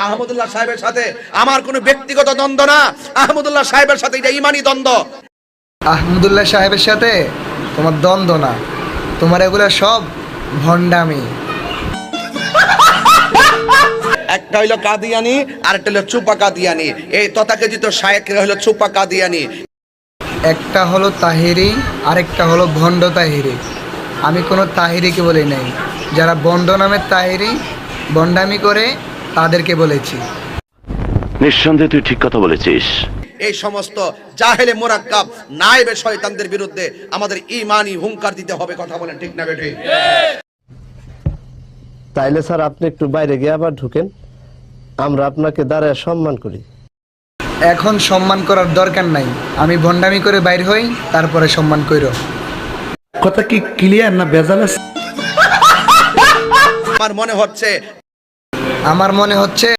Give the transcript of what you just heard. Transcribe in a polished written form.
আহমদুল্লাহ সাহেবের সাথে আমার কোনো ব্যক্তিগত দ্বন্দ্ব না, আহমদুল্লাহ সাহেবের সাথে এটা ঈমানি দ্বন্দ্ব। আহমদুল্লাহ সাহেবের সাথে তোমার দ্বন্দ্ব না, তোমার এগুলো সব ভণ্ডামি। একটা হইলো কাদিয়ানি আর একটা হইলো চুপা কাদিয়ানি। এই তথাকথিত শায়েখরা হইলো চুপা কাদিয়ানি। একটা হলো তাহিরি, আরেকটা হলো ভণ্ড তাহিরি। আমি কোনো তাহিরিকে বলি নাই, যারা বন্ড নামের তাহিরি ভণ্ডামি করে তাদেরকে বলেছি। নিঃসন্দেহে তুই ঠিক কথা বলেছিস। এই সমস্ত জাহেলে মুরাক্কাব নায়েবে শয়তানদের বিরুদ্ধে আমাদের ঈমানি হুঙ্কার দিতে হবে। কথা বলেন ঠিক না বেঠিক? তাইলে স্যার আপনি একটু বাইরে গিয়ে আবার ঢুকেন, আমরা আপনাকে দাঁড়ায় সম্মান করি। এখন সম্মান করার দরকার নাই, আমি ভণ্ডামি করে বাইর হই, তারপরে সম্মান কইরো। কথা কি ক্লিয়ার না ভেজাল আছে? আমার মনে হচ্ছে আমার মনে হচ্ছে